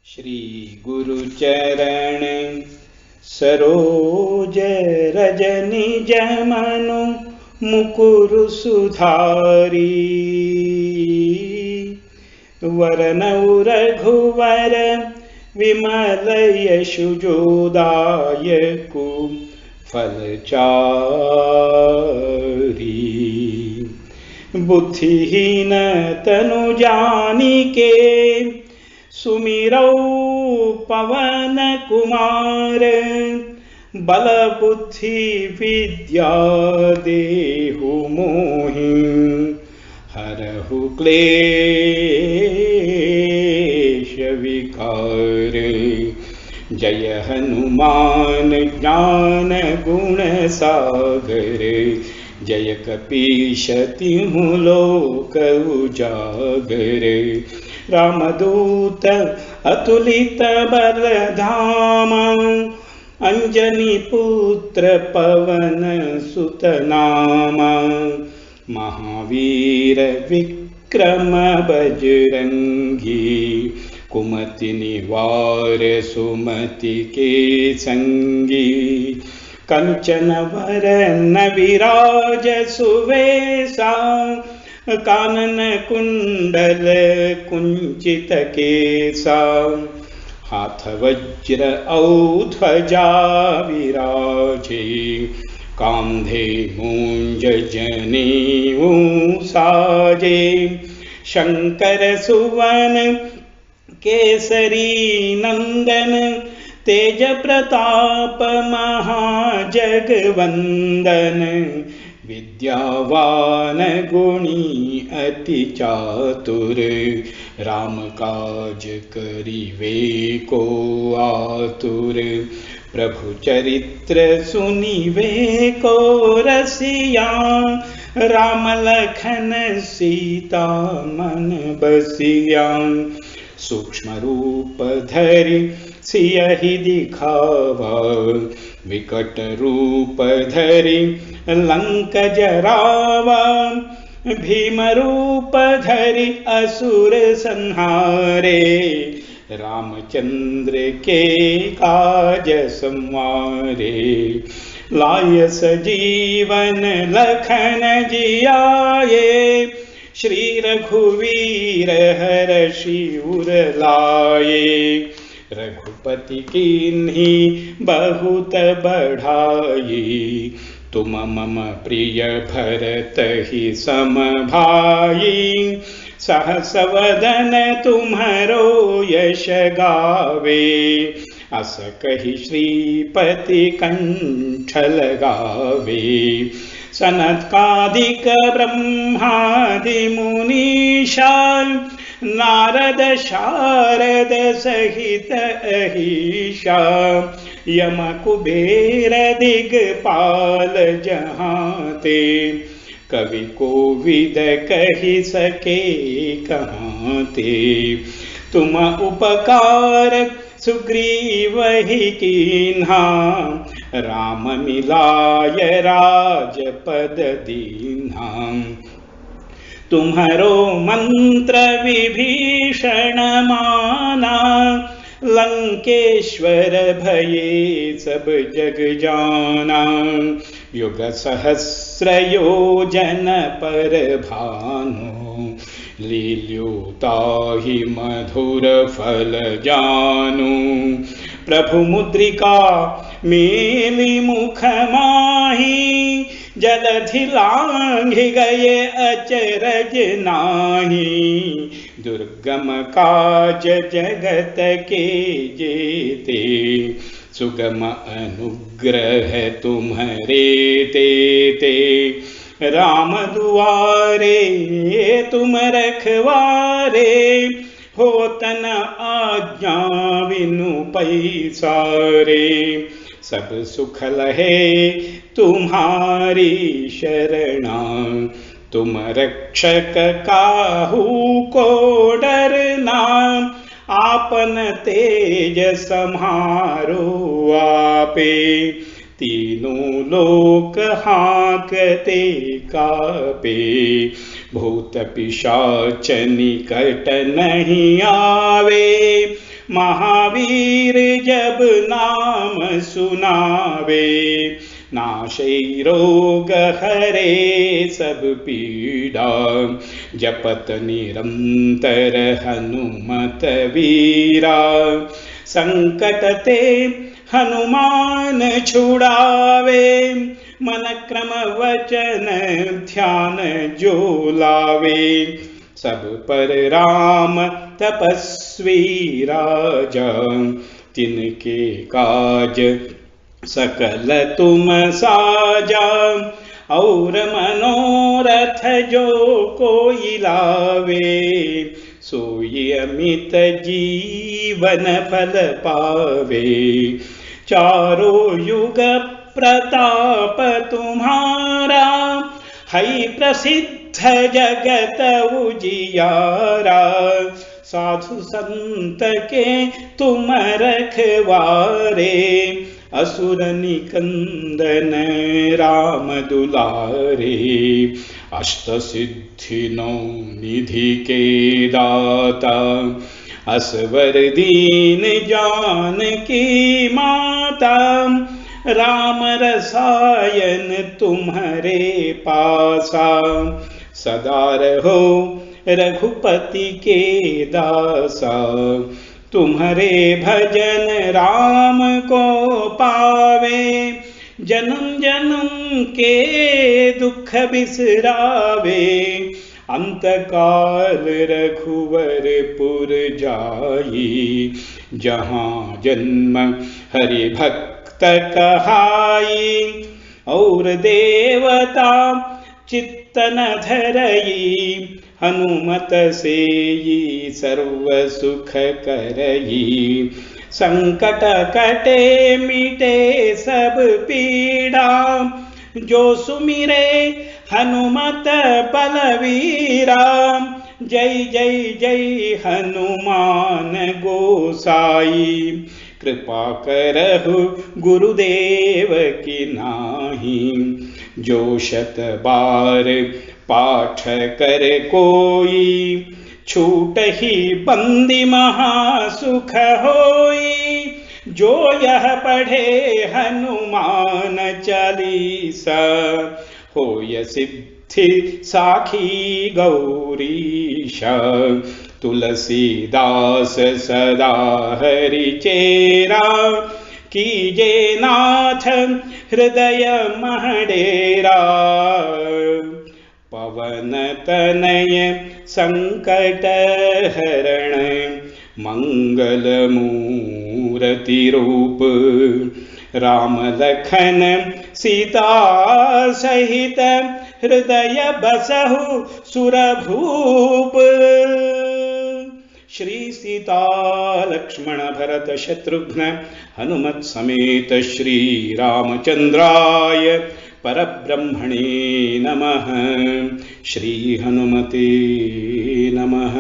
श्री गुरु चरण सरोज रज निज मनु मुकुरु सुधारी। वरनउ रघुवर विमल यशु जोदायकु फलचारी। बुद्धिहीन तनु जानिके सुमिरौ पवन कुमार। बल बुद्धि विद्या देहु मोहि हरहु क्लेश विकार। जय हनुमान ज्ञान गुण सागर। जय कपीश तिहु लोक उजागर। रामदूत अतुलित बल धामा। अंजनी पुत्र पवन सुत नामा। महावीर विक्रम बजरंगी। कुमति निवार सुमति के संगी। कंचन वरन विराज सुवेशा। कानन कुंडल कुंचित केसा। हाथ वज्र औ ध्वजा विराजे। कांधे मूंज जनेऊ साजे। शंकर सुवन केसरी नंदन। तेज प्रताप महाजगवंदन। विद्यावान गुणी अति चातुर। राम काज करिवे को आतुर। प्रभु चरित्र सुनिवे को रसिया। राम लखन सीता मन बसिया। सूक्ष्म रूप धरि सियहि दिखावा। विकट रूप धरि लंक जरावा। भीम रूप धरि असुर संहारे। रामचंद्र के काज संवारे। लाय सजीवन लखन जियाए। श्री रघुवीर हरषि उर लाए। रघुपति कीन्ही बहुत बढ़ाई। तुम मम प्रिय भरत ही सम भाई। सहस वदन तुम्हरो यश गावे। अस कहि श्रीपति कंठ लगावे। सनत्कादिक ब्रह्मादि मुनीषा। नारद शारद सहित अहिषा। यम कुबेर दिगपाल जहांते। कवि कोविद कहि सके कहाते। तुम उपकार सुग्रीव ही कीन्हा। राम मिलाय राजपद दीन्हा। तुम्हरो मंत्र विभीषण माना। लंकेश्वर भये सब जग जाना। युग सहस्र योजन पर भानु। लील्योताहि मधुर फल जानु। प्रभु मुद्रिका मेलि मुख माही। जलधि लांघि गए अचरज नाही। दुर्गम काज जगत के जेते। सुगम अनुग्रह तुम्हरे तेते। राम दुआरे तुम रखवारे। होत न आज्ञा बिनु पैसारे। सब सुख लहे तुम्हारी शरणा। तुम रक्षक काहू को डरना। आपन तेज सम्हारो आपे। तीनों लोक हांकते कापे। भूत पिशाच निकट नहीं आवे। महावीर जब नाम सुनावे, नाशै रोग हरे सब पीड़ा, जपत निरंतर हनुमत वीरा। संकट ते हनुमान छुड़ावे, मन क्रम वचन ध्यान जो लावे। सब पर राम तपस्वी राजा, तिनके काज सकल तुम साजा। और मनोरथ जो कोई लावे, सोई अमित जीवन फल पावे। चारों युग प्रताप तुम्हारा, है प्रसिद्ध जगत उजियारा। साधु संत के तुम रखवारे, असुर निकंदन राम दुलारे। अष्ट सिद्धि नौ निधि के दाता, असवर दीन जानकी माता। राम रसायन तुम्हारे पासा, सदा रहो रघुपति के दासा। तुम्हारे भजन राम को पावे, जन्म जन्म के दुख बिसरावे। अंतकाल रघुवरपुर जाई, जहाँ जन्म हरि भक्त कहाई। और देवता चित्तन धरई, हनुमत सेई सर्व सुख करई। संकट कटे मिटे सब पीड़ा, जो सुमिरे हनुमत बलवीरा। जय जय जय हनुमान गोसाई, कृपा करहु गुरुदेव की नाही। जो शत बार पाठ कर कोई, छूट ही बंदी महासुख होई। जो यह पढ़े हनुमान चालीसा, होय सिद्धि साखी गौरीशा। तुलसीदास सदा हरि चेरा, कीजे नाथ हृदय महडेरा। पवन तनय संकट हरण, मंगल मूर्ति रूप। राम लखन सीता सहित, हृदय बसहु सुरभूप। श्री सीता लक्ष्मण भरत शत्रुघ्न हनुमत समेत श्री रामचंद्राय परब्रह्मणे नमः। श्री हनुमते नमः।